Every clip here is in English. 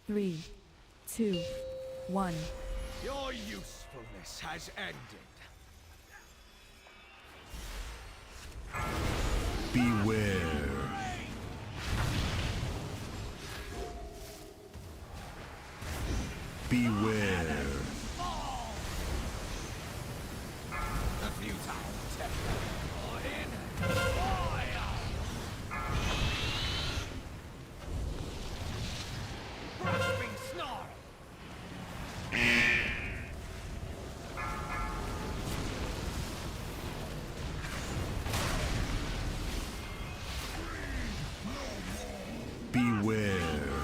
3, 2, 1. Your usefulness has ended. Beware. Beware. The futile temper. In fire! Grasping snarl. Beware.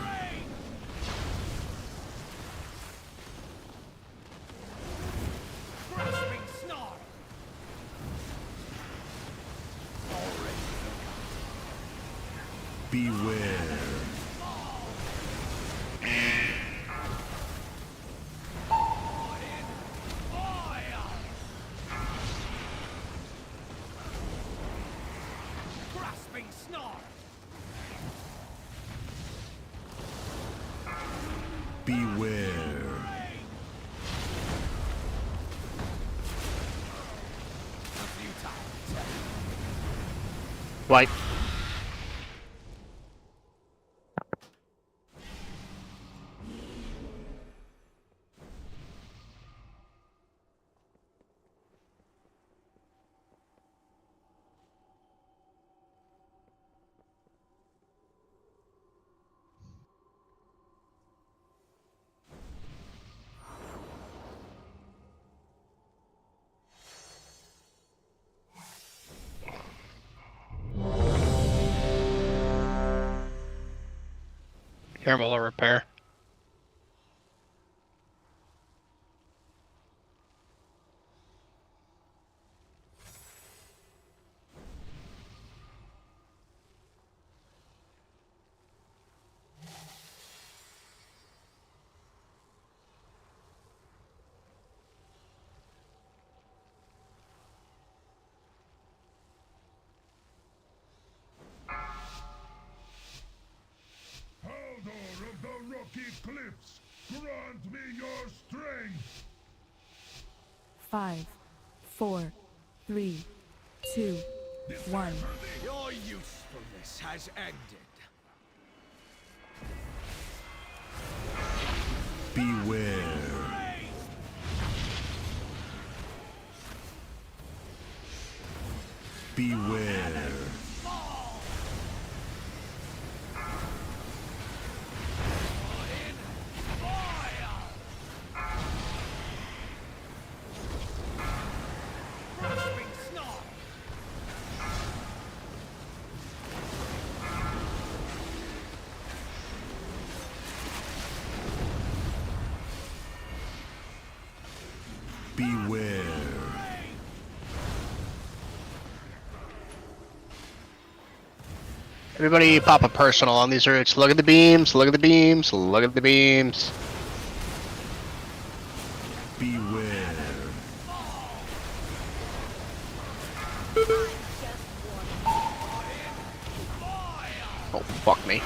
Grasping snarl. Already Beware. fire! Grasping snarl. Beware. The futile temper. Wipe. Careful of repair. Haldor of the Rocky Cliffs, grant me your strength. 5, 4, 3, 2, 1. Your usefulness has ended. Beware. Beware. Grasping snarl. Beware. Everybody pop a personal on these routes. Look at the beams, look at the beams, look at the beams. Beware. Oh, fuck me.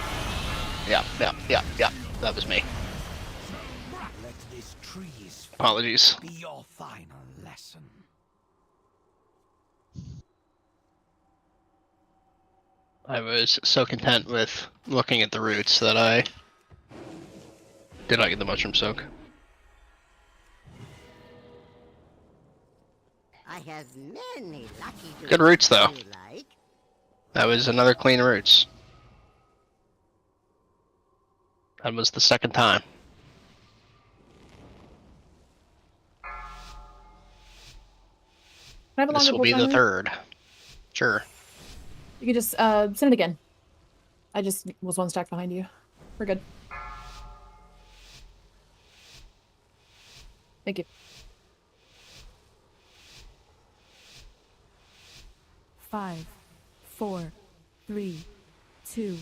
Yeah. That was me. Let this tree's Apologies. be your final lesson. I was so content with looking at the routes that I did not get the mushroom soak. I have many lucky Good roots, though. you like. That was another clean routes. That was the second time. Can I have a This longer will be the timer? third. Sure. You can just send it again. I just was one stack behind you. We're good. Thank you. 5, 4, 3, 2,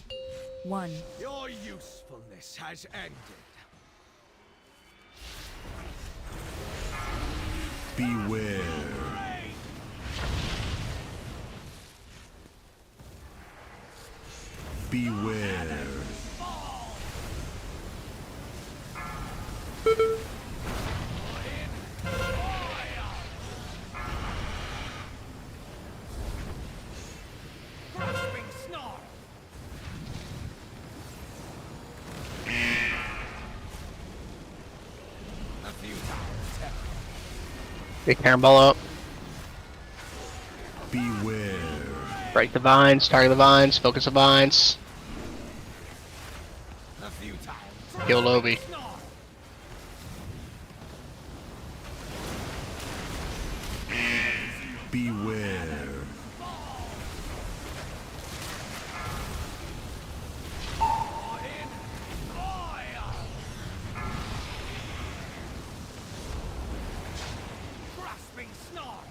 1. Your usefulness has ended. Beware. Beware. Big cannonball up. Beware. Break the vines, target the vines, focus the vines. A few times. Kill Lobby. Beware. Grasping snarl.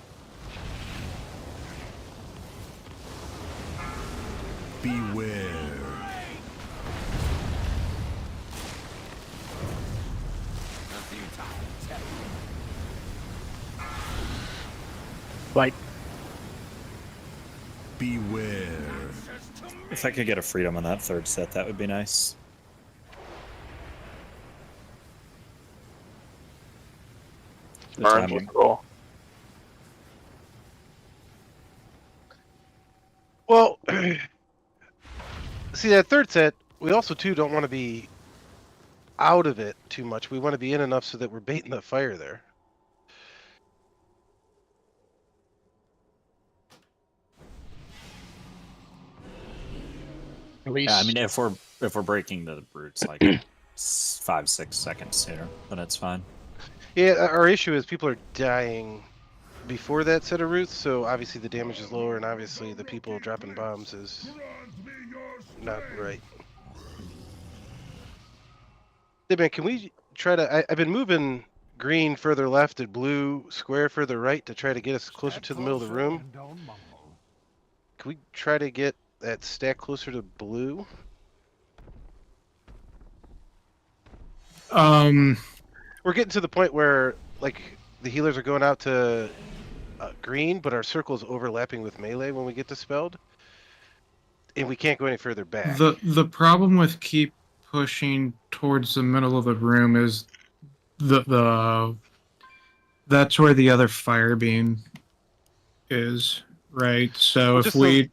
Beware. A few times. Fight. Beware. If I could get a freedom on that third set, that would be nice. The timing. Well, see that third set, we also too don't want to be out of it too much. We want to be in enough so that we're baiting the fire there. At least. Yeah, I mean, if we're breaking the roots like 5-6 seconds sooner, then it's fine. Yeah, our issue is people are dying before that set of roots, so obviously the damage is lower, and obviously the people dropping bombs is Grant me your not strength. right. Hey man, can we try to? I've been moving green further left and blue square further right to try to get us closer to the middle of the room. Can we try to get that stack closer to blue? We're getting to the point where, like, the healers are going out to green, but our circle is overlapping with melee when we get dispelled, and we can't go any further back. The problem with keep pushing towards the middle of the room is the that's where the other fire beam is, right? So Well, if just we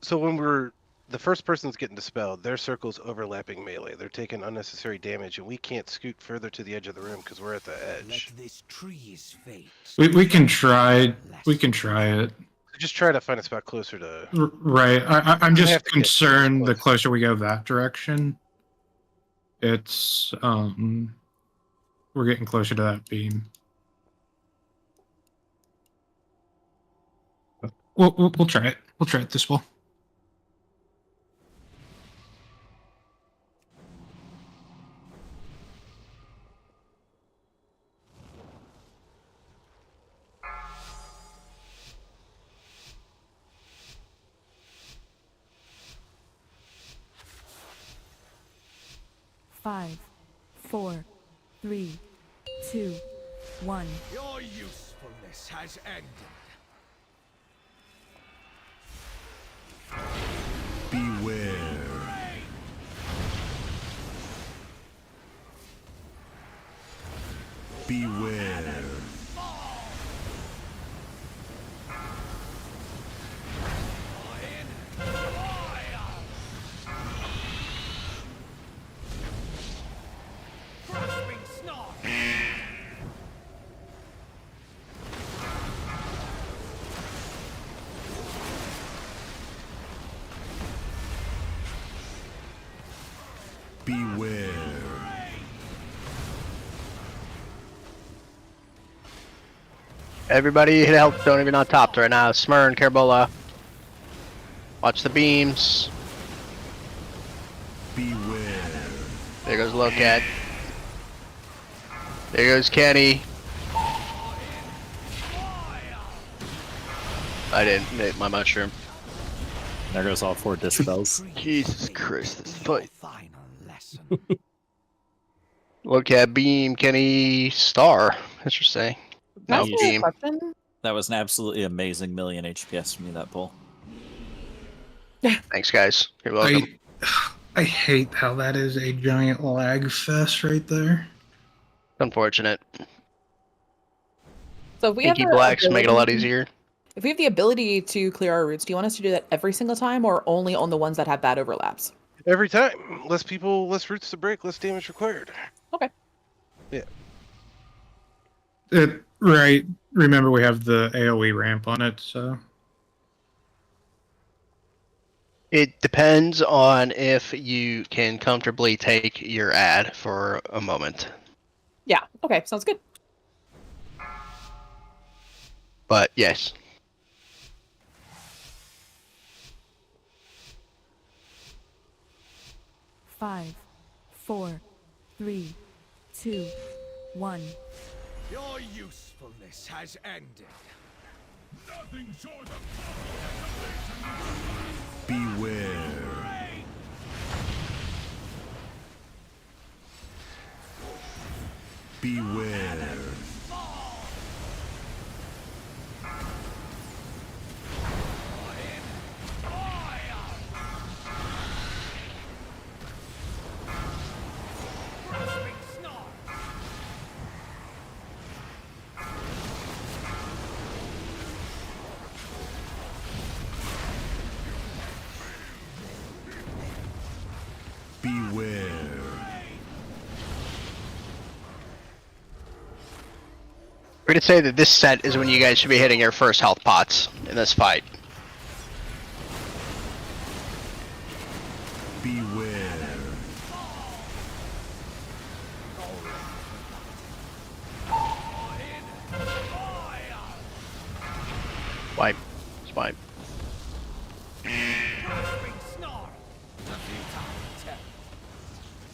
So when the first person's getting dispelled, their circle's overlapping melee. They're taking unnecessary damage, and we can't scoot further to the edge of the room because we're at the edge. Let this tree's fate. we can try it. Just try to find a spot closer to. Right. I'm We just have to get concerned the close. closer we go that direction, it's we're getting closer to that beam. But we'll try it. We'll try it this way. Five, 4, 3, 2, 1. Your usefulness has ended. Beware. Beware. Grasping snarl. Beware. Everybody hit help. Don't even on top right now. Smurn, Carabola. Watch the beams. Beware. There goes Locat. There goes Kenny. I didn't hit my mushroom. There goes all 4 dispels. Tree's Jesus fate Christ, will this be your fight. final lesson. Locat, beam, Kenny, star. Interesting. Can I No ask you a beam. question? That was an absolutely amazing million HPS from me, that pull. Thanks, guys. You're welcome. I hate how that is a giant lag fest right there. Unfortunate. So if we have Pinky the blacks make it a lot ability- easier. If we have the ability to clear our routes, do you want us to do that every single time or only on the ones that have bad overlaps? Every time, less people, less roots to break, less damage required. Okay. Yeah. Right. Remember, we have the AoE ramp on it, so. It depends on if you can comfortably take your ad for a moment. Yeah. Okay. Sounds good. But yes. Five, 4, 3, 2, 1. Your usefulness has ended. Nothing short of Beware. Beware. Beware. We're gonna say that this set is when you guys should be hitting your first health pots in this fight. Beware. Swipe. Swipe.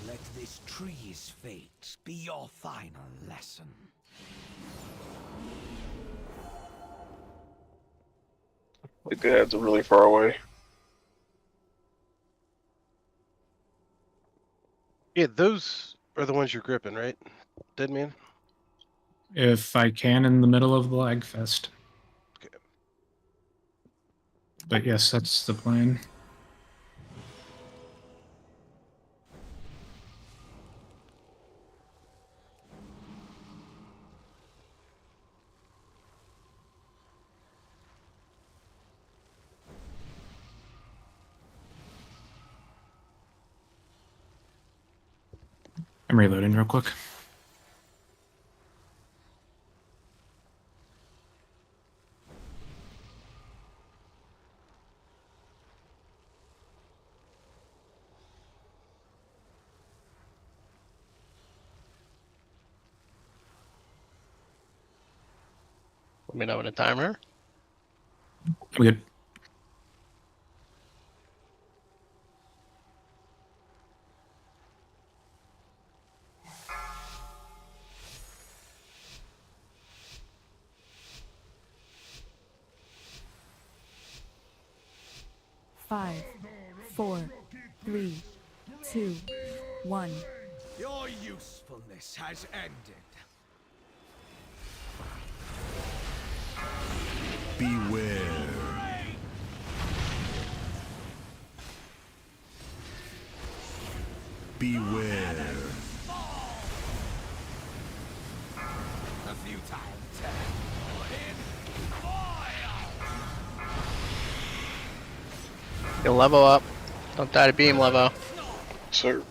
Let this tree's fate be your final lesson. Like the ads are really far away. Yeah, those are the ones you're gripping, right? Dead man? If I can in the middle of the lag fest. Okay. But yes, that's the plan. I'm reloading real quick. Let me know when a timer. I'm good. Five, 4, 3, 2, 1. Your usefulness has ended. Beware. Beware. A futile attack. In fire! You'll level up. Don't die to beam, Levo. Sir.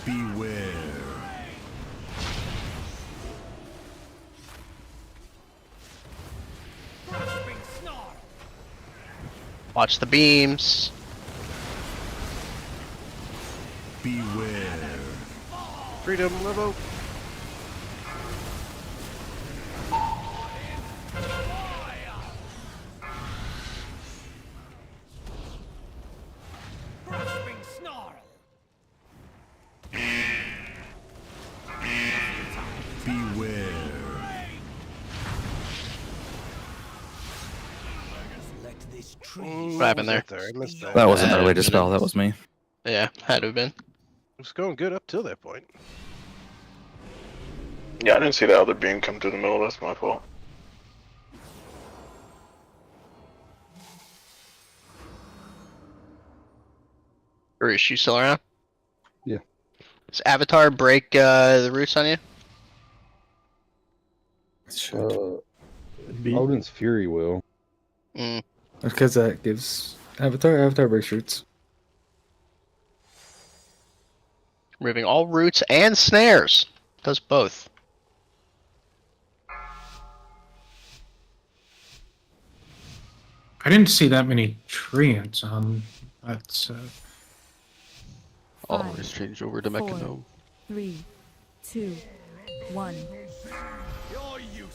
Beware. Watch the beams. Beware. Freedom, Levo. Grasping snarl. Beware. Let this tree What happened there? I missed that. That wasn't Uh, early did it- dispel. That was me. Yeah, had to have been. It was going good up till that point. Yeah, I didn't see the other beam come through the middle. That's my fault. Bruce, you still around? Yeah. Does Avatar break the roots on you? Odin's Fury will. Mm. Because that gives Avatar breaks roots. Removing all roots and snares. Does both. I didn't see that many treants on that set. Five, change over to 4, Mechanome. 3, 2, 1.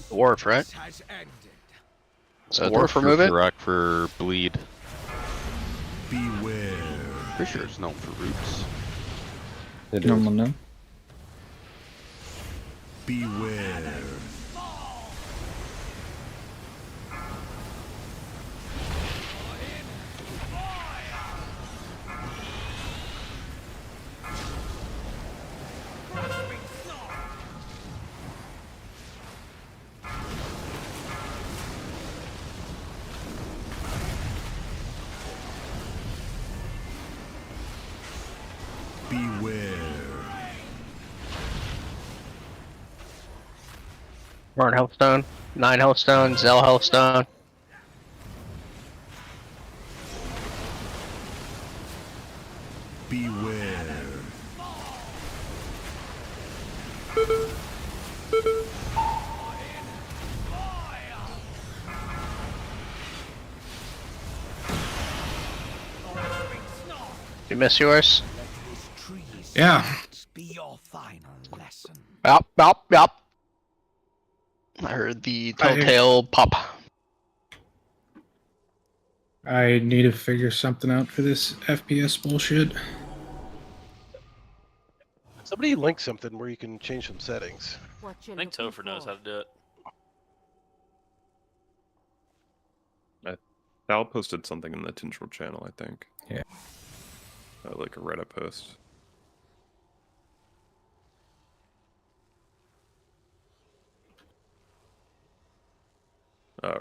Dwarf, right? So dwarf remove it? Rock for bleed. Beware. Pretty sure it's known for roots. Normal no. Beware. Beware. Burn Healthstone. 9 Healthstone. Zell Healthstone. Beware. You miss yours? Yeah. Be your final lesson. Yup, yup, yup. I heard the telltale pop. I need to figure something out for this FPS bullshit. Somebody link something where you can change some settings. I think Topher knows how to do it. Val posted something in the Tindril channel, I think. Yeah. Like a Reddit post.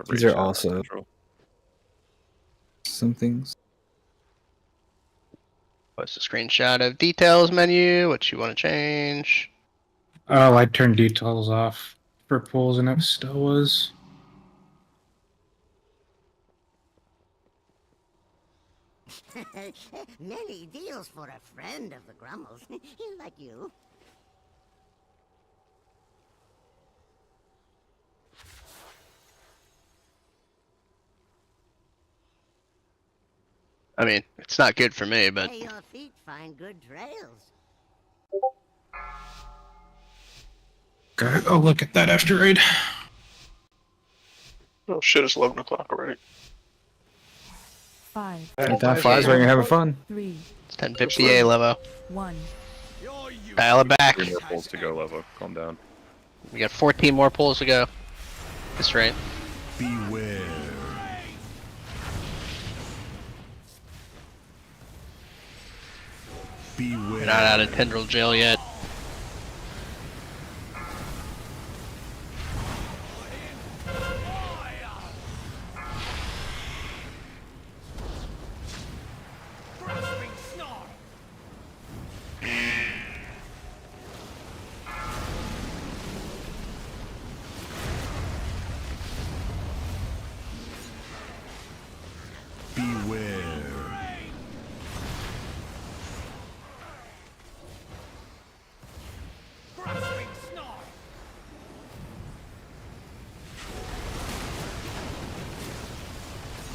These are also some things. Post a screenshot of details menu, what you want to change. Oh, I turned details off for pools and it still was. Many deals for a friend of the Grummles. Like you. I mean, it's not good for me, but May your feet find good trails. Gotta go look at that asteroid. Oh shit, it's 11 o'clock already. 5, At that flies when you're having fun. 3, it's 10:50 A level. 1. Dial it back. 3 more pulls to go, Levo. Calm down. We got 14 more pulls to go. That's right. Beware. Beware. We're not out of Tendril jail yet. Beware.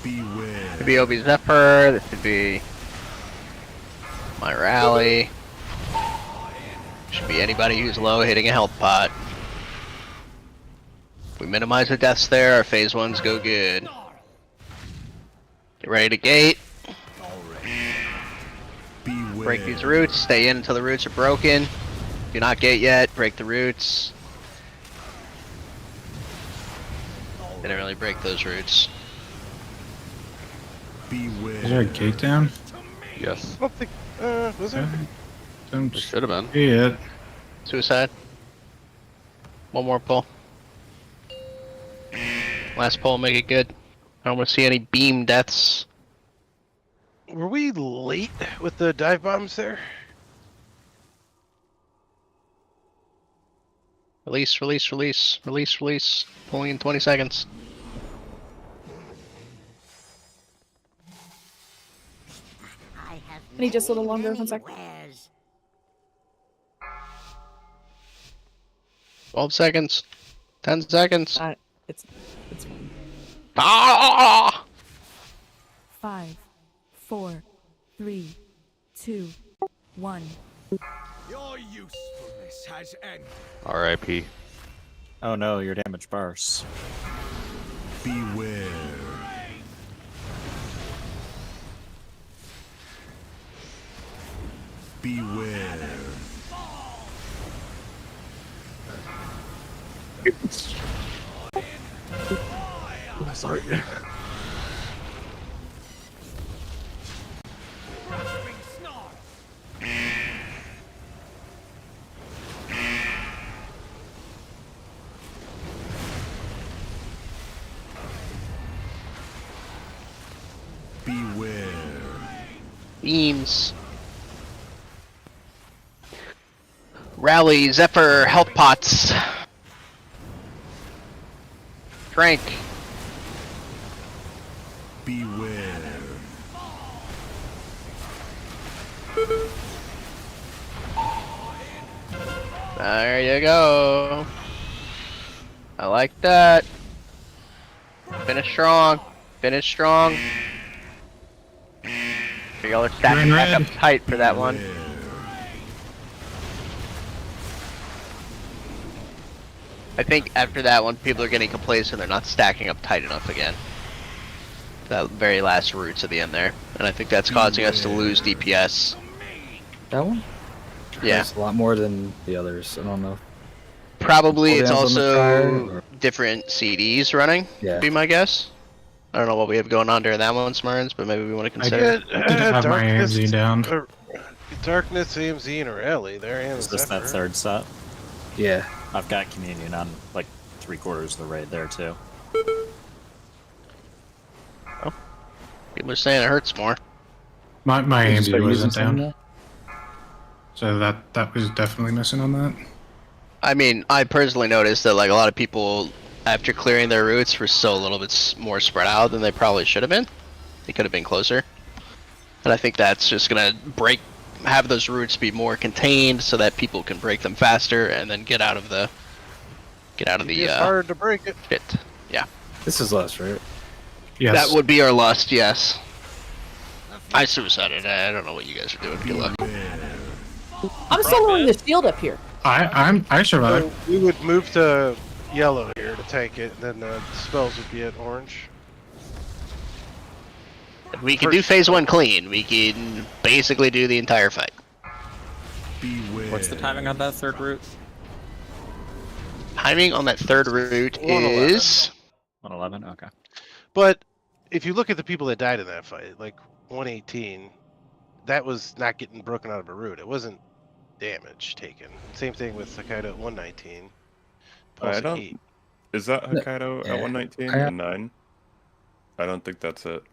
Beware. Could be Obi Zephyr, this could be my rally. Should be anybody who's low hitting a health pot. If we minimize the deaths there, our phase ones go good. Get ready to gate. Beware. Break these roots, stay in until the roots are broken. Do not gate yet, break the roots. Didn't really break those roots. Beware. Is there a gate down? Yes. I don't think. Was there? Don't Should have been. see it. Suicide. One more pull. Last pull, make it good. I don't want to see any beam deaths. Were we late with the dive bombs there? Release, release, release, release, release. Pulling in 20 seconds. need just a little longer. 1 sec. Anywheres. 12 seconds. 10 seconds. It's fine. Ah! 5, 4, 3, 2, 1. Your usefulness has ended. R.I.P. Oh no, your damage bars. Beware. Beware. Sorry. Beware. Beams. Rally, Zephyr, health pots. Drink. Beware. There you go. I like that. Finish strong. Finish strong. So y'all are stacking back up tight for that one. I think after that one, people are getting complacent. They're not stacking up tight enough again. That very last roots at the end there, and I think that's causing us to lose DPS. That one? Yeah. It's a lot more than the others. I don't know. Probably it's Cooldowns on the fire, also or- different CDs running. Yeah. Would be my guess. I don't know what we have going on during that one, Smarns, but maybe we want to consider. I didn't have my AMZ down. Darkness, AMZ, and Rally. There and Is this that Zephyr. third set? Yeah. I've got Communion on like 3/4 of the raid there too. People are saying it hurts more. My Did you start AMZ using wasn't some of down. that? So that was definitely missing on that. I mean, I personally noticed that like a lot of people, after clearing their routes, were still a little bit more spread out than they probably should have been. They could have been closer. And I think that's just gonna have those routes be more contained so that people can break them faster and then get out of the It's hard to break it. shit. Yeah. This is less, right? Yes. That would be our lust, yes. I suicided. I don't know what you guys are doing. Good luck. I'm soloing the shield up here. I survived. So we would move to yellow here to take it, and then the spells would be at orange. If we can do phase 1 clean, we can basically do the entire fight. Beware. What's the timing on that third route? Timing on that third route 111. is 111. Okay. But if you look at the people that died in that fight, like 118, that was not getting broken out of a root. It wasn't damage taken. Same thing with Hokkaido at 119. Pulse I at don't. 8. Is that Hokkaido Yeah. at 119 I- and 9? I don't think that's it.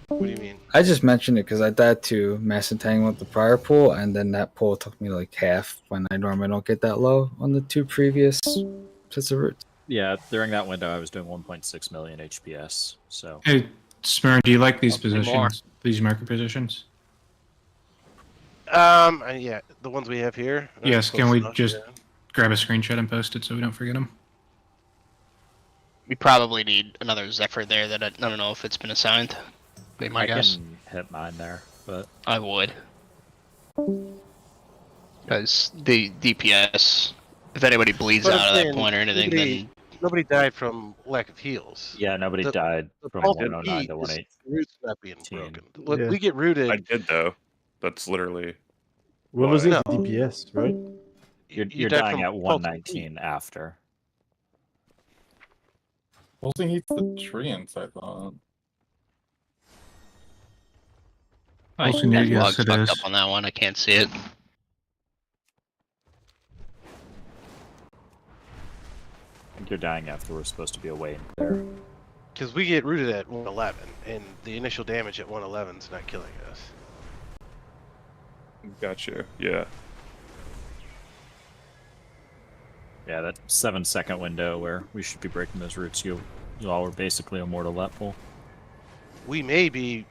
What do you mean? I just mentioned it because I died to mass entanglement with the prior pool, and then that pool took me like half when I normally don't get that low on the 2 previous sets of roots. Yeah, during that window I was doing 1.6 million HPS. So Hey, Smirn, do you like these Hopefully more. positions? These marker positions? Yeah, the ones we have here. Yes, Close can we enough, just yeah. grab a screenshot and post it so we don't forget them? we probably need another Zephyr there that I don't know if it's been assigned. Be my I guess. can hit mine there, but I would. Because the DPS, if anybody bleeds But I'm out of that saying point or anything, then Nobody died from lack of heals. yeah, nobody The- died The from pulse at 109 8 to is 118. roots not being broken. Look, Yeah. we get rooted. I did though. That's literally. We're why. losing No. DPS, right? You're You died dying from at pulse 119 after. Pulsing hits the treants, I thought. I Also new, that yes, log's it fucked is. up on that one. I can't see it. I think you're dying after we're supposed to be away and clear. Because we get rooted at 111, and the initial damage at 111 is not killing us. Got you. Yeah. Yeah, that 7-second window where we should be breaking those routes, you all were basically immortal that pool. We may be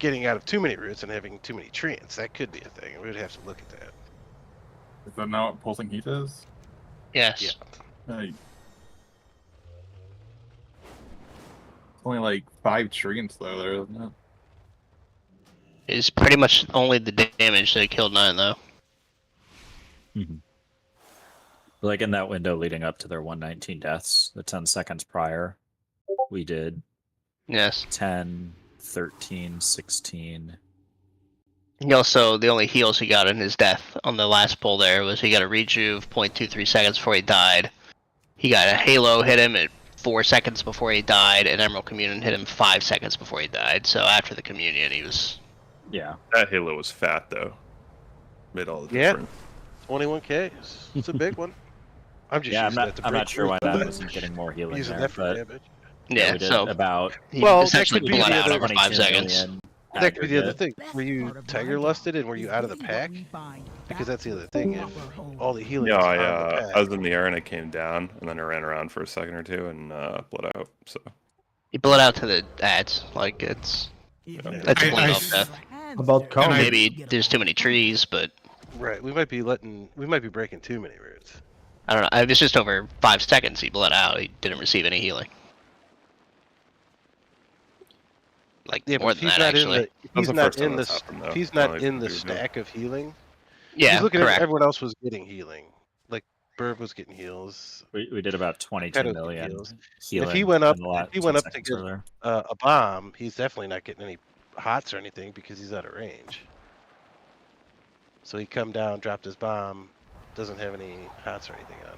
getting out of too many roots and having too many treants. That could be a thing. We would have to look at that. Is that not what pulsing heat is? Yes. Yeah. Like, only like 5 treants though, there isn't it? It's pretty much only the damage that killed 9 though. Like in that window leading up to their 119 deaths, the 10 seconds prior, we did Yes. 10, 13, 16. He also, the only heals he got in his death on the last pull there was he got a rejuve 0.23 seconds before he died. He got a halo hit him at 4 seconds before he died, and Emerald Communion hit him 5 seconds before he died. So after the Communion, he was... Yeah. That Halo was fat, though. Made all the Yeah. difference. 21k. It's a big one. I'm just Yeah, using that to I'm break not sure why through. that wasn't getting more healing Using there, that for but damage. Yeah, we did so about Well, that essentially could be bled the out other over 5 22 seconds. million That could be the other aggregate. thing. Were you Tiger Lusted and were you out of the pack? Because that's the other thing. If all the healing Yeah, is on the pack. I was in the air and I came down, and then I ran around for a second or two and bled out. So He bled out to the ads. Like, it's... That's a clean off death. About calm. Maybe there's too many trees, but... Right, we might be breaking too many roots. I don't know. It was just over 5 seconds he bled out. He didn't receive any healing. Like, Yeah, more but if than he's that, not actually. in the, if he's the not first time in the, that's happened, though. if he's not Only in the for you, stack of healing. Yeah, he's looking correct. at everyone else was getting healing. Like Burb was getting heals. We did about 22 Shadow was getting million heals. healing. If he went up, in the last if he went 10 up to seconds get earlier. a bomb, he's definitely not getting any hots or anything because he's out of range. So he come down, dropped his bomb, doesn't have any hots or anything on him.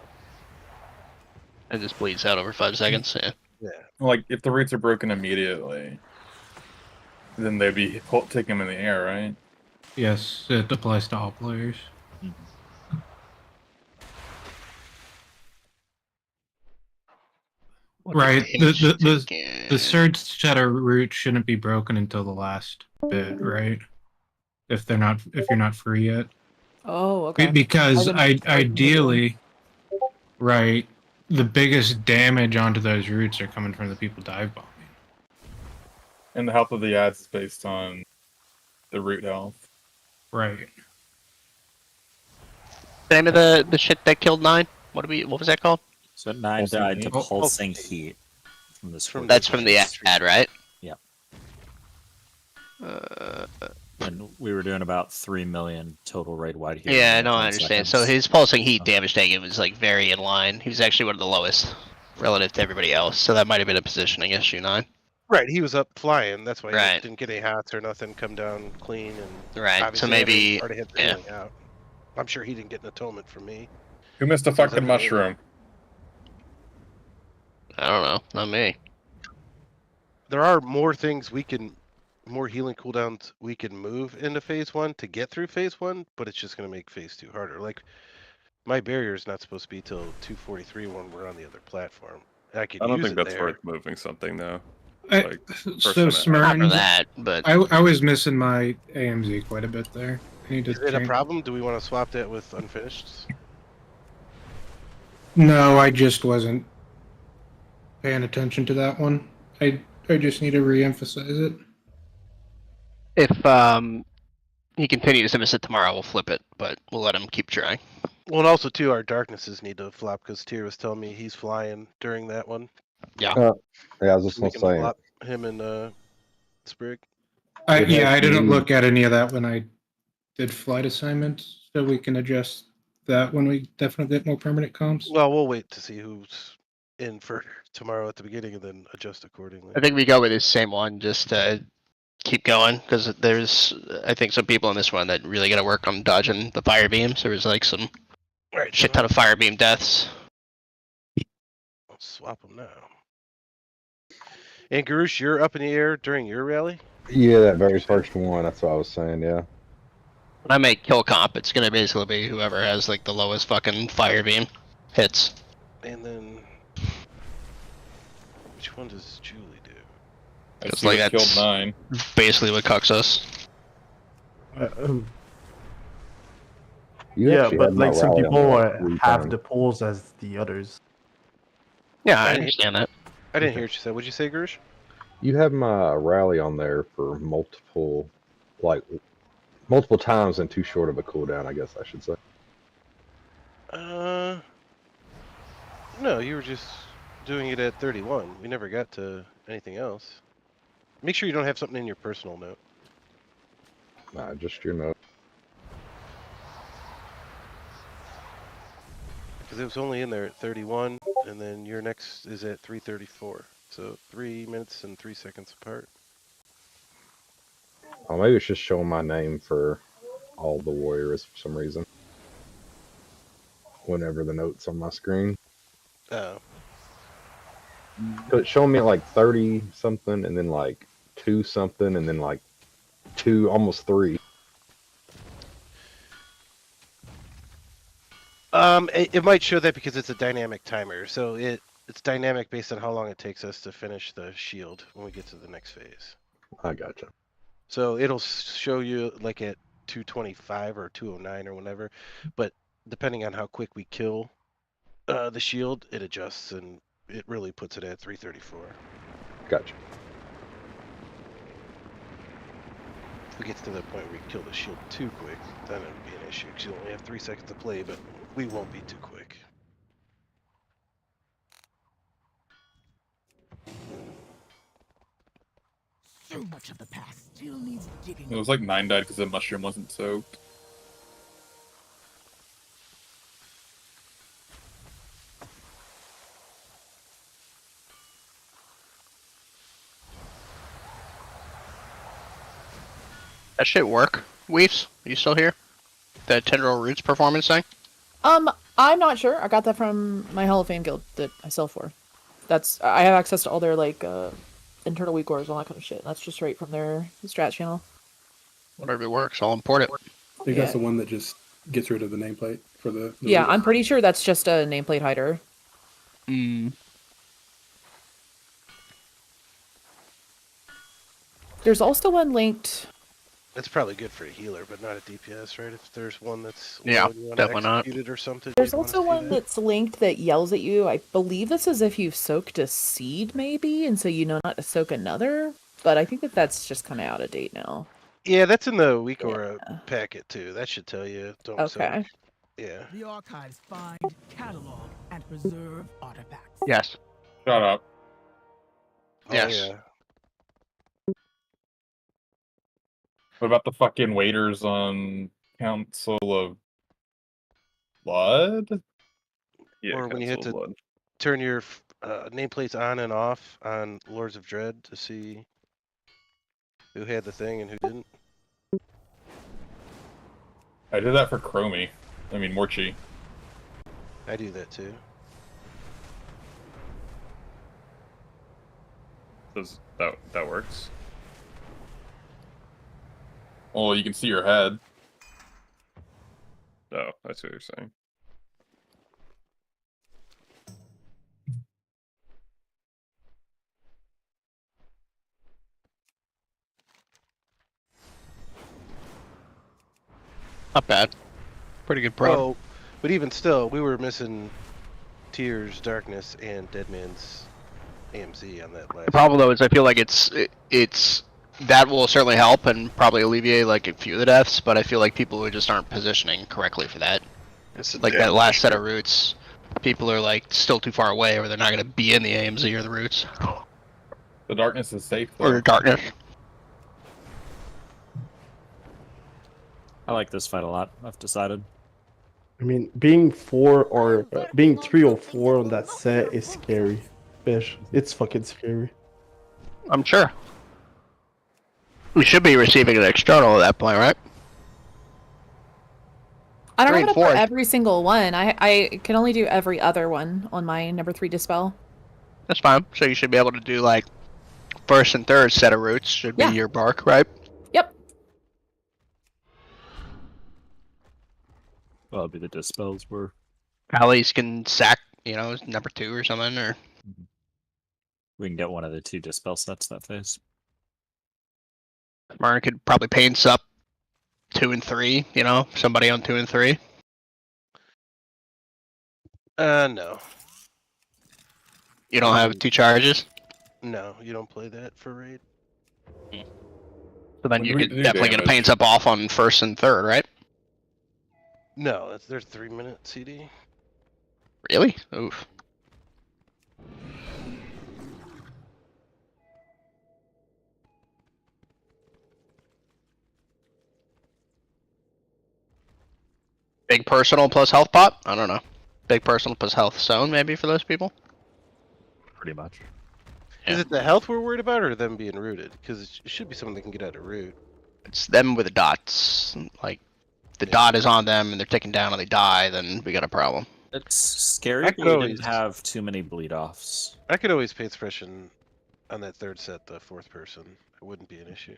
It just bleeds out over 5 seconds, yeah. Yeah. Like, if the roots are broken immediately, then they'd be taking them in the air, right? Yes, it applies to all players. Right. The third set of roots shouldn't be broken until the last bit, right? If you're not free yet. Oh, okay. Because ideally, right, the biggest damage onto those roots are coming from the people dive bombing. And the health of the ads is based on the root health. Right. The name of the shit that killed 9? What was that called? So 9 died to pulsing heat. From this That's from the ad, right? Yeah. And we were doing about 3 million total raid-wide healing. Yeah, in no, 10 I understand. seconds. So his pulsing heat damage taken was like very in line. He was actually one of the lowest relative to everybody else. So that might have been a positioning issue, 9. Right, he was up flying. That's why he Right. didn't get any hots or nothing. Come down clean and Right, so obviously maybe- already had the yeah. healing out. I'm sure he didn't get an atonement from me. Who missed a fucking mushroom? I don't know, not me. There are more things more healing cooldowns we can move into phase 1 to get through phase 1, but it's just going to make phase 2 harder. Like, my barrier is not supposed to be till 243 when we're on the other platform. I could I don't use think it that's there. worth moving something though. So Not for Smurn, that, but I was missing my AMZ quite a bit there. I need to Is it a change- problem? Do we want to swap that with unfinished? No, I just wasn't paying attention to that one. I just need to re-emphasize it. if he continues to miss it tomorrow, we'll flip it, but we'll let him keep trying. Well, and also too, our darknesses need to flop because Tyr was telling me he's flying during that one. Yeah. Yeah, I was just We gonna can say. flop him and Sprig. I It has didn't to- look at any of that when I did flight assignments, so we can adjust that when we definitely get more permanent comps. Well, we'll wait to see who's in for tomorrow at the beginning and then adjust accordingly. I think we go with this same one, just keep going, because there's, I think, some people in this one that really got to work on dodging the fire beams. There was like some Right, shit ton of fire beam deaths. I'll swap them now. And Garush, you're up in the air during your rally? Yeah, that very first one. That's what I was saying. Yeah. When I make kill comp, it's gonna basically be whoever has like the lowest fucking fire beam hits. And then which one does Julie do? It's see like what that's killed 9. basically what cucks us. You Yeah, actually but had my like some rally on people that 3 have times. the pulls as the others. Yeah, I I didn't- understand that. I didn't hear what you said. What'd you say, Garush? You have my rally on there for multiple, like multiple times and too short of a cooldown, I guess I should say. No, you were just doing it at 31. We never got to anything else. Make sure you don't have something in your personal note. Nah, just your note. Because it was only in there at 31, and then your next is at 3:34. So 3 minutes and 3 seconds apart. Oh, maybe it's just showing my name for all the warriors for some reason. Whenever the note's on my screen. Oh. So it's showing me like 30 something, and then like 2 something, and then like 2, almost 3. It might show that because it's a dynamic timer. So it's dynamic based on how long it takes us to finish the shield when we get to the next phase. I gotcha. So it'll show you like at 225 or 209 or whatever, but depending on how quick we kill the shield, it adjusts and it really puts it at 334. Gotcha. If we get to the point where we kill the shield too quick, then it would be an issue because you only have 3 seconds to play, but we won't be too quick. So much of the past still needs digging. It was like 9 died because the mushroom wasn't soaked. That shit work? Weaves, are you still here? The Tendril Roots performance thing? I'm not sure. I got that from my Hall of Fame guild that I sell for. I have access to all their like internal weak cores, all that kind of shit. That's just right from their strat channel. Whatever works, I'll import it. I think that's the one that just gets rid of the nameplate for the Yeah, roots. I'm pretty sure that's just a nameplate hider. There's also one linked. It's probably good for a healer, but not a DPS, right? If there's one that's Yeah, low and you want definitely to not. execute it or something. There's you'd wanna also see one that. that's linked that yells at you. I believe this is if you've soaked a seed, maybe, and so you know not to soak another. But I think that's just kind of out of date now. Yeah, that's in the weak aura packet too. That should tell you. Don't Okay. soak. Yeah. The archives find, catalog, and preserve artifacts. Yes. Shut up. Yes. Oh, yeah. What about the fucking waiters on Council of Blood? Yeah, Or when you hit Council to of Blood. turn your nameplates on and off on Lords of Dread to see who had the thing and who didn't. I did that for Chromie. I mean, Morchi. I do that too. Does that works? Oh, you can see your head. Oh, that's what you're saying. Not bad. Pretty good pro. Oh, but even still, we were missing Tears, Darkness, and Deadman's AMZ on that last. The problem though is I feel like it's that will certainly help and probably alleviate like a few of the deaths, but I feel like people who just aren't positioning correctly for that. Like that last set of roots, people are like still too far away, or they're not going to be in the AMZ or the roots. The darkness is safe, though. Or darkness. I like this fight a lot. I've decided. I mean, being 4 or being 3 or 4 on that set is scary. Fish. It's fucking scary. I'm sure. We should be receiving an external at that point, right? I don't 3 have and it for 4. every single one. I can only do every other one on my number 3 dispel. That's fine. So you should be able to do like first and third set of roots should be your bark, right? Yep. Well, it'd be the dispels were. Allies can sack, number 2 or something, or We can get one of the 2 dispel sets that phase. Martin could probably paint up 2 and 3, somebody on 2 and 3. No. You don't have 2 charges? No, you don't play that for raid. So then When you do we could do definitely get a damage? paints up off on first and third, right? No, that's their 3-minute CD. Really? Oof. Big personal plus health pot? I don't know. Big personal plus health zone, maybe, for those people? Pretty much. Is it the health we're worried about, or them being rooted? Because it should be something that can get out of root. It's them with the dots. Like, if the dot is on them and they're ticking down and they die, then we got a problem. It's scary, I but could we always- didn't have too many bleed offs. I could always pay expression on that third set, the fourth person. It wouldn't be an issue.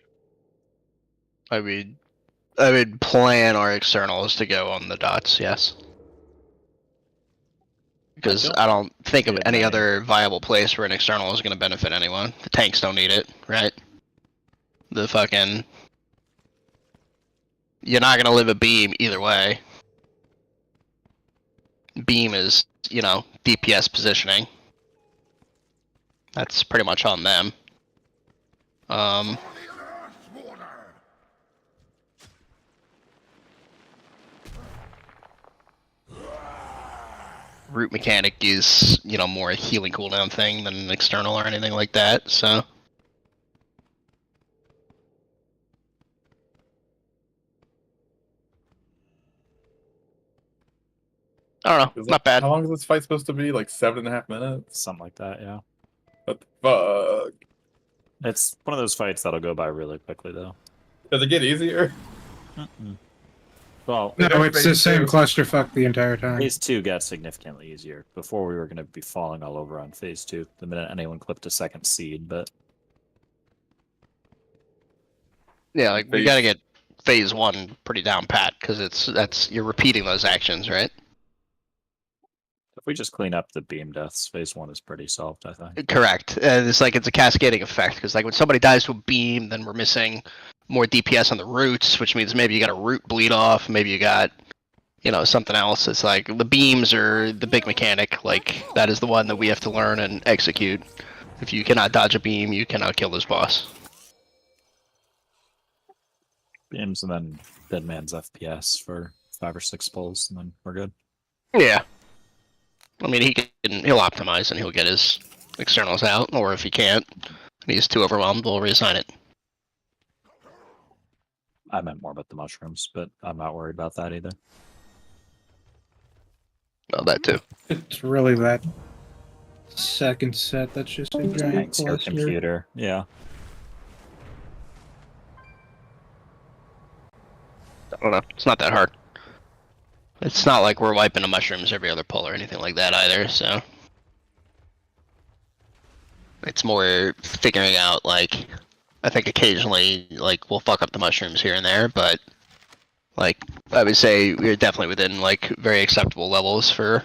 I would plan our externals to go on the dots, yes. Because I don't think of any other viable place where an external is going to benefit anyone. The tanks don't need it, right? The fucking... You're not going to live a beam either way. Beam is, you know, DPS positioning. That's pretty much on them. Root mechanic is, you know, more a healing cooldown thing than an external or anything like that, so... I don't know, not bad. How long is this fight supposed to be? Like 7.5 minutes? Something like that, yeah. What the fuck? It's one of those fights that'll go by really quickly, though. Does it get easier? Well, No, it's the same clusterfuck the entire time. Phase 2 got significantly easier. Before we were going to be falling all over on Phase 2 the minute anyone clipped a second seed, but... Yeah, like, we gotta get Phase 1 pretty down pat, because you're repeating those actions, right? If we just clean up the beam deaths, Phase 1 is pretty solved, I think. Correct. It's like it's a cascading effect, because like when somebody dies to a beam, then we're missing more DPS on the roots, which means maybe you got a root bleed off, maybe you got, you know, something else. It's like the beams are the big mechanic, like that is the one that we have to learn and execute. If you cannot dodge a beam, you cannot kill this boss. Beams and then Dead Man's FPS for 5 or 6 pulls, and then we're good. Yeah. I mean, he'll optimize and he'll get his externals out, or if he can't, and he's too overwhelmed, we'll reassign it. I meant more about the mushrooms, but I'm not worried about that either. Oh, that too. It's really that second set that's just a giant Thanks, your cluster. computer. Yeah. I don't know. It's not that hard. It's not like we're wiping the mushrooms every other pull or anything like that either, so... It's more figuring out, like... I think occasionally, like, we'll fuck up the mushrooms here and there, but... Like, I would say we're definitely within, like, very acceptable levels for...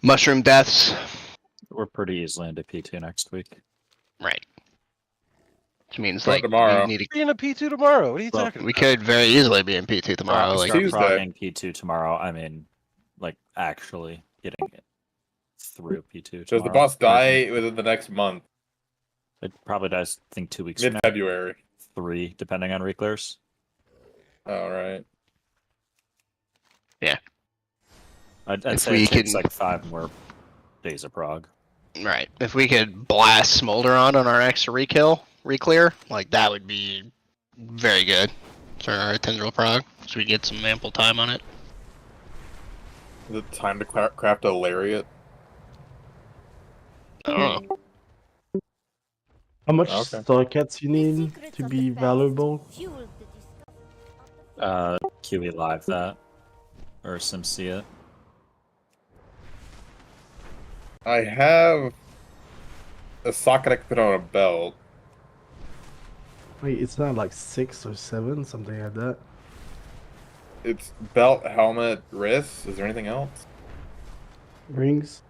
mushroom deaths. We're pretty easily into P2 next week. Right. Which means, Not like, tomorrow. we need to... Be in a P2 tomorrow. What are you talking We about? could very easily be in P2 tomorrow. Start Like, progging P2 tomorrow. I mean, like, actually getting it through P2 tomorrow. Does the boss die within the next month? It probably dies, I think, 2 weeks from now. Mid-February. 3, depending on reclears. All right. Yeah. I'd If say we it takes can- like 5 more days of prog. Right. If we could blast Smolder on our extra reclear, like that would be very good for our Tendril prog, so we get some ample time on it. Is it time to craft a lariat? I don't know. How much Okay. sockets you need to be valuable? QE live that. Or SimC it. I have a socket I can put on a belt. Wait, it's not like 6 or 7, something like that. It's belt, helmet, wrist. Is there anything else? Rings?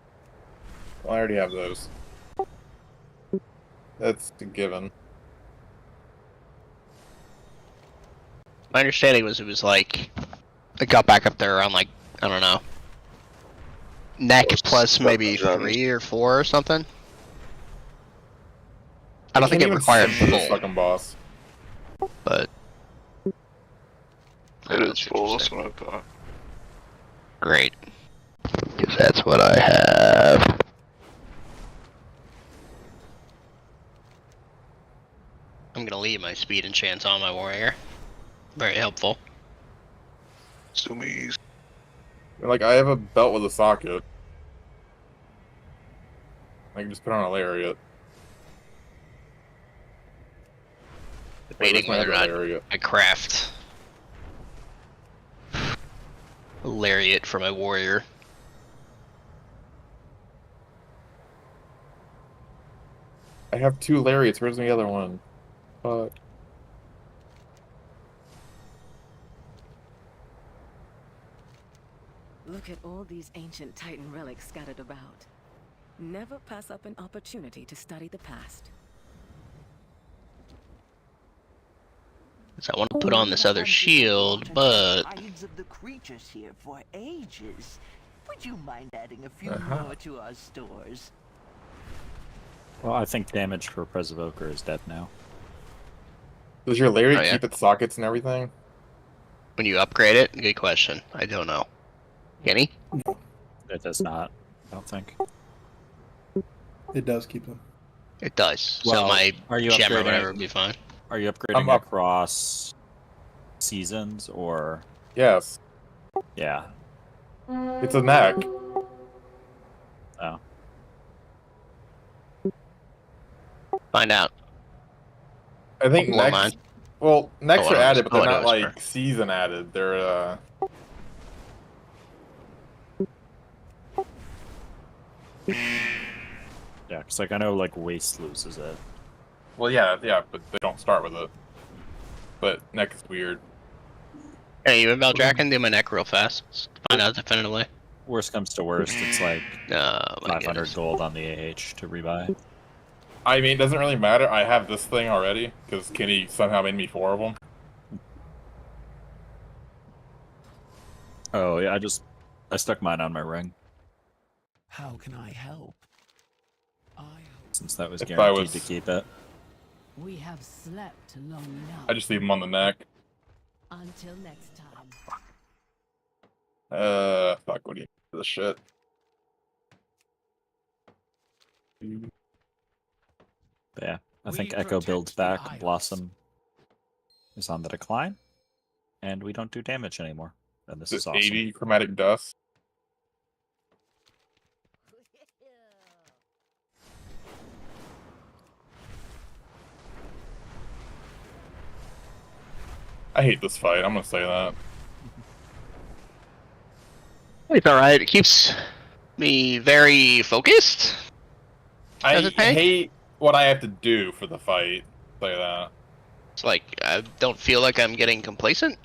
Well, I already have those. That's a given. My understanding was it was like, it got back up there around like, I don't know, neck plus maybe 3 or 4 or something. I don't think it even required sim for this full, fucking boss. but It is full, that's what I thought. great. Because that's what I have. I'm gonna leave my speed enchants on my warrior. Very helpful. Sumis. Like, I have a belt with a socket. I can just put on a lariat. Debating where's my whether or other not lariat? I craft a lariat for my warrior. I have 2 lariats. Where's the other one? Fuck. Look at all these ancient Titan relics scattered about. Never pass up an opportunity to study the past. So I want to put on this other shield, but Hides of the creatures here for ages. Would you mind adding a few Uh-huh. more to our stores? Well, I think damage for Presovoker is dead now. Does your lariat Oh, yeah? keep its sockets and everything? when you upgrade it, good question. I don't know. Kenny? It does not, I don't think. It does keep them. It does. Well, So my are you gem or upgrading whatever it- would be fine. Are you I'm upgrading up. across seasons or? Yes. Yeah. It's a neck. Oh. Find out. I think Or necks. mine. Well, necks Oh, are I know added, it's- but they're I know not it's like season added. They're Yeah, because like I know like Waste loses it. well, yeah, but they don't start with it. But neck is weird. Hey, you about Draken? Do my neck real fast. Just find out definitively. Worst comes to worst, it's like Oh, my 500 goodness. gold on the AH to rebuy. I mean, it doesn't really matter. I have this thing already because Kenny somehow made me 4 of them. Oh yeah, I stuck mine on my ring How can I help? since that was If I guaranteed was- to keep it. We have slept long enough. I just leave them on the neck. Until next time. Fuck, what do you do this shit? But yeah, I We think Echo builds back, protect the Blossom is on the decline, and we don't do damage anymore. And this Is is it awesome. 80 chromatic dust? I hate this fight. I'm gonna say that. It's alright. It keeps me very focused. I Does it tank? hate what I have to do for the fight. Say that. It's like, I don't feel like I'm getting complacent.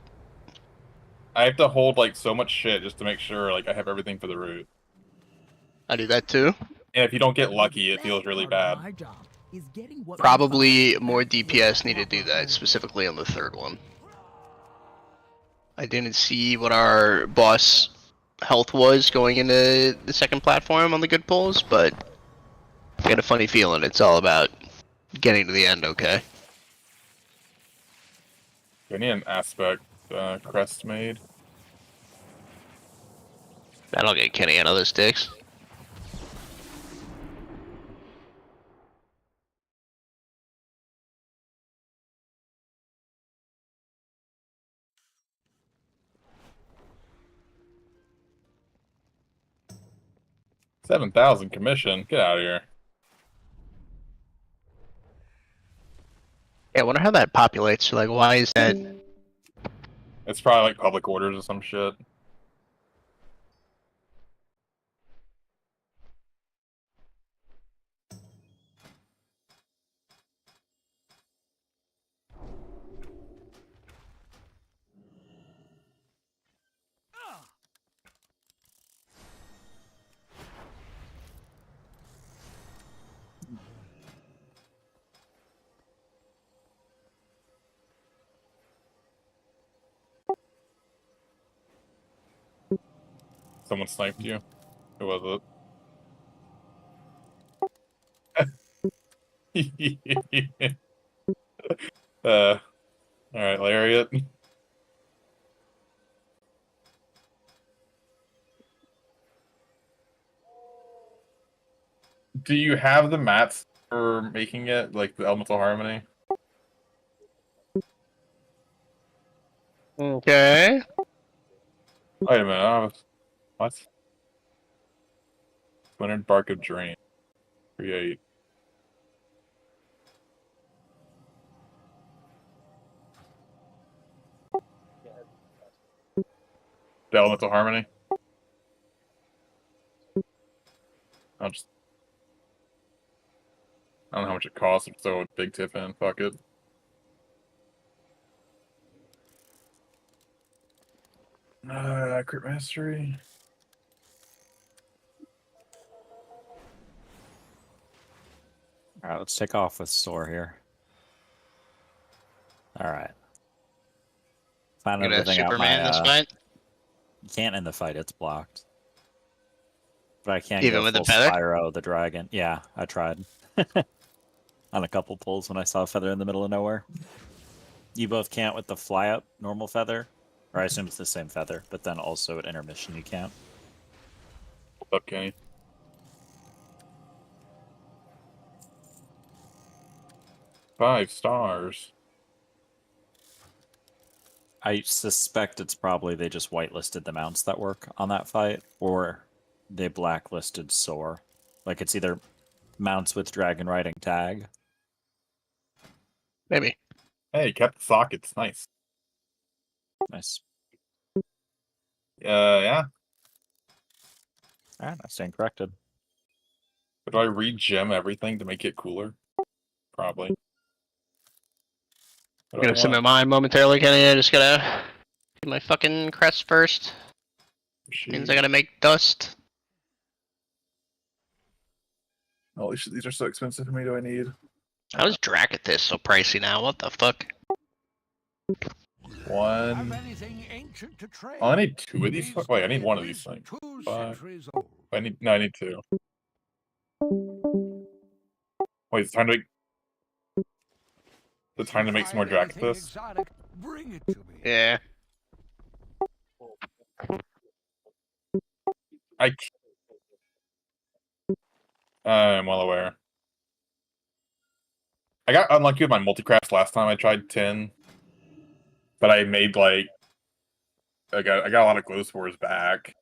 I have to hold like so much shit just to make sure like I have everything for the route. I do that too. And if you don't get lucky, it feels really bad. My job is getting what we Probably find more back to the DPS need to proper do that, home. specifically on the third one. I didn't see what our boss health was going into the second platform on the good pulls, but I got a funny feeling it's all about getting to the end okay. I need an aspect crest made. That'll get Kenny another sticks. $7,000 commission. Get out of here. Yeah, I wonder how that populates. Like, why is that? It's probably like public orders or some shit. Someone sniped you. Who was it? All right, Lariat. Do you have the mats for making it, like the Elemental Harmony? Okay. Wait a minute. What? Splintered Bark of Drain. Create. The Elemental Harmony? I don't know how much it costs. I'm so big tip in. Fuck it. Crit Mastery. Alright, let's take off with Soar here. Alright. Found You gonna everything out Superman my, this fight? You can't end the fight, it's blocked. But I can Even go with the full feather? Spyro the dragon. Yeah, I tried. On a couple pulls when I saw a feather in the middle of nowhere. You both can't with the fly up normal feather. Or I assume it's the same feather, but then also at intermission you can't. Okay. Five stars. I suspect it's probably they just whitelisted the mounts that work on that fight, or they blacklisted Soar. Like it's either mounts with dragon riding tag. Maybe. Hey, kept the sockets. Nice. Nice. Yeah. Alright, I stand corrected. But do I re-gem everything to make it cooler? Probably. I'm gonna submit mine momentarily, Kenny. I just gotta get my fucking crest first. Means I gotta make dust. Holy shit, these are so expensive. How many do I need? How is Dracathis so pricey now? What the fuck? One. Oh, I need two of these. Wait, I need one of these things. I need two. Wait, it's time to make. It's time to make some more Dracathis. Yeah. I'm well aware. I got unlucky with my multicrafts last time I tried 10. But I made like I got a lot of glow spores back.